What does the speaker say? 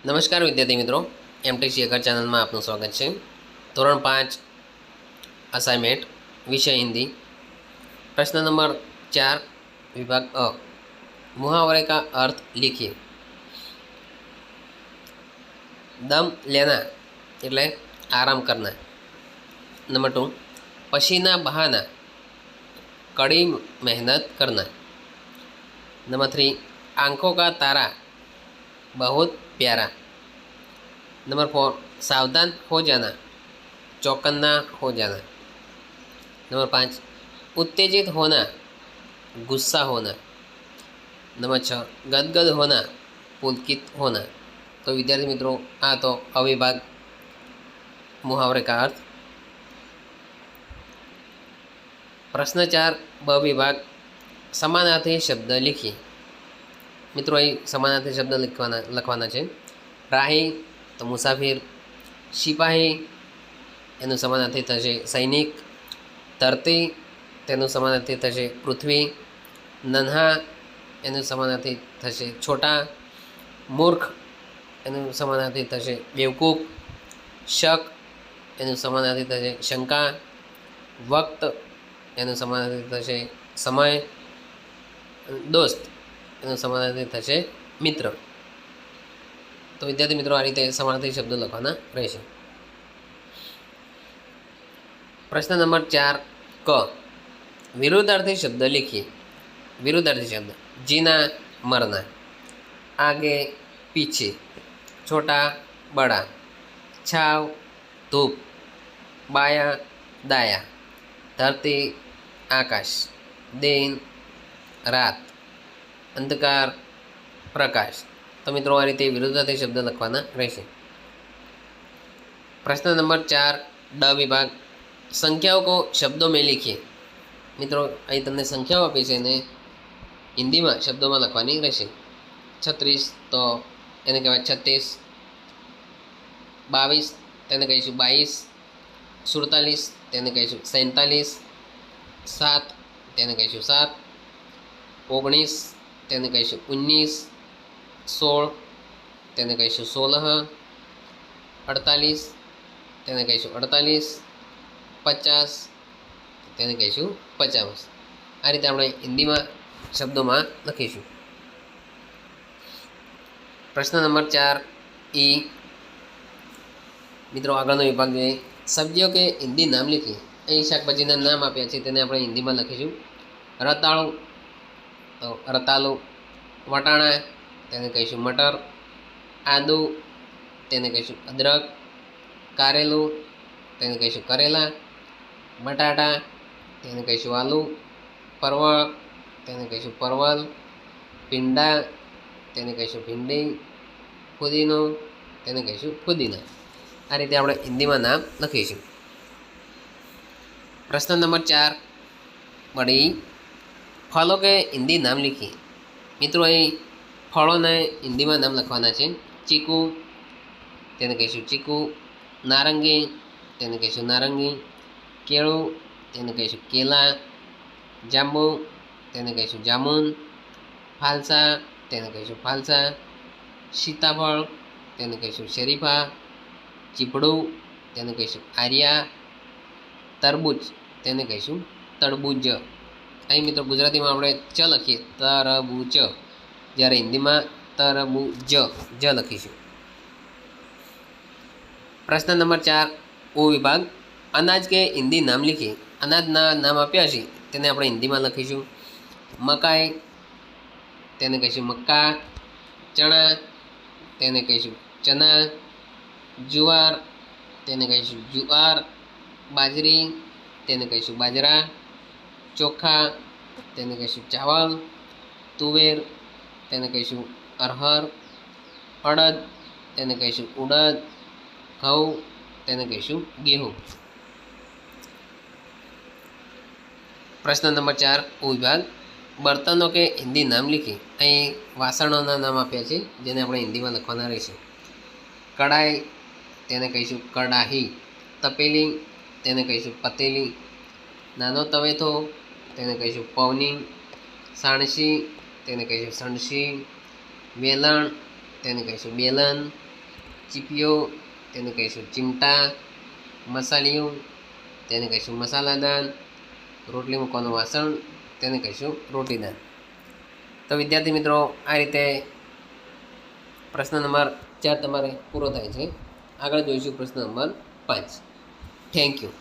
નમસ્કાર વિદ્યાર્થી મિત્રો, એમટીસી અગર ચેનલમાં આપનું સ્વાગત છે। ધોરણ 5 અસાઇનમેન્ટ વિષય હિન્દી, પ્રશ્ન નંબર 4 विभाग अ, मुहावरे का अर्थ लिखिए। दम लेना એટલે આરામ करना। नंबर 2 पसीना बहाना कड़ी मेहनत करना। नंबर 3 आंखों का तारा बहुत प्यारा। नंबर 4 सावधान हो जाना चौकन्ना हो जाना। नंबर 5 उत्तेजित होना गुस्सा होना। नंबर 6 गदगद होना पुलकित होना। तो विद्यार्थी मित्रों, आ तो अविभाग मुहावरे का अर्थ। प्रश्न 4 ब विभाग समानार्थी शब्द लिखिए। मित्रों, અહીં સમાનાર્થી શબ્દ લખવાના છે। રાહી તો મુસાફિર, સિપાહી એનું સમાનાર્થી થશે સૈનિક, ધરતી તેનું સમાનાર્થી થશે પૃથ્વી, નન્હા એનું સમાનાર્થી થશે છોટા, મૂર્ખ એનું સમાનાર્થી થશે બેવકૂફ, શક એનું સમાનાર્થી થશે શંકા, વક્ત એનું સમાનાર્થી થશે સમય, દોસ્ત એનું સમાનાર્થી થશે મિત્ર। તો વિદ્યાર્થી મિત્રો, આ રીતે સમાનાર્થી શબ્દો લખવાના રહેશે। प्रश्न नंबर 4 क विरुद्धार्थी शब्द लिखिए। विरुद्धार्थी शब्द जीना मरना, आगे पीछे, छोटा बड़ा, छाव धूप, बाया दाया, धरती आकाश, दिन रात, अंधकार प्रकाश। तो मित्रों, आ रीते विरुद्धार्थी शब्द लखवाना रहेशे। प्रश्न नंबर 4 ड विभाग संख्याओं को शब्दों में लिखिए। मित्रों, અહીં તમને સંખ્યાઓ આપી છે ને હિન્દીમાં શબ્દોમાં લખવાની રહેશે। 36 તો એને કહેવાય 36, 22 તેને કહીશું 22, 47 તેને કહીશું 47, 7 તેને કહીશું 7, 19 તેને કહીશું 19, 16 તેને કહીશું 16, 48 તેને કહીશું 48, 50 તેને કહીશું 50। આ રીતે આપણે હિન્દીમાં શબ્દોમાં લખીશું। પ્રશ્ન નંબર 4 ई મિત્રો, આગળનો વિભાગ જોઈએ। સબ્જીઓ કે હિન્દી નામ લીખીએ। અહીં શાકભાજીના નામ આપ્યા છે તેને આપણે હિન્દીમાં લખીશું। રતાળુ તો રતાલુ, વટાણા તેને કહીશું મટર, આદુ તેને કહીશું અદરક, કારેલું તેને કહીશું કરેલા, બટાટા તેને કહીશું આલુ, પરવળ તેને કહીશું પરવલ, ભીંડા તેને કહીશું ભીંડી, ફુદીનો તેને કહીશું ફુદીના। આ રીતે આપણે હિન્દીમાં નામ લખીશું। प्रश्न नंबर 4 बड़ी फलों के हिंदी नाम लिखिए। मित्रों, અહીં ફળોને હિન્દીમાં નામ લખવાના છે। ચીકુ તેને કહીશું ચીકુ, નારંગી તેને કહીશું નારંગી, કેળું તેને કહીશું કેલા, જાંબુ તેને કહીશું જામુન, ફાલસા તેને કહીશું ફાલસા, સીતાફળ તેને કહીશું શરીફા, ચીપડું તેને કહીશું આર્યા, તરબૂચ તેને કહીશું તરબૂજ। અહીં મિત્રો ગુજરાતીમાં આપણે ચ લખીએ તરબૂચ, જ્યારે હિન્દીમાં તરબૂજ જ લખીશું। प्रश्न नंबर 4 ओ विभाग अनाज के हिंदी नाम लिखिए। अनाजना नाम आप्या છે તેને આપણે હિન્દીમાં લખીશું। મકાઈ તેને કહીશું મક્કા, ચણા તેને કહીશું ચના, જુવાર તેને કહીશું જુવાર, બાજરી તેને કહીશું બાજરા, ચોખા તેને કહીશું ચાવલ, તુવેર તેને કહીશું અરહર, અડદ તેને કહીશું ઉડદ, ઘઉં તેને કહીશું गेहूं। प्रश्न नंबर 4 विभाग बर्तनों के हिंदी नाम लिखिए। અહીં વાસણોના નામ આપ્યા છે જેને આપણે હિન્દીમાં લખવાના રહેશે। કડાઈ તેને કહીશું કડાહી, તપેલી તેને કહીશું પતેલી, નાનો તવેથો તેને કહીશું પૌની, સાણસી તેને કહીશું સણસી, વેલણ તેને કહીશું બેલન, ચીપિયો તેને કહીશું ચીમટા, મસાલિયું તેને કહીશું મસાલાદાન, રોટલી મૂકવાનું વાસણ તેને કહીશું રોટીદાન. તો વિદ્યાર્થી મિત્રો, આ રીતે પ્રશ્ન નંબર 4 તમારે પૂરો થાય છે. આગળ જોઈશું પ્રશ્ન નંબર 5. Thank you.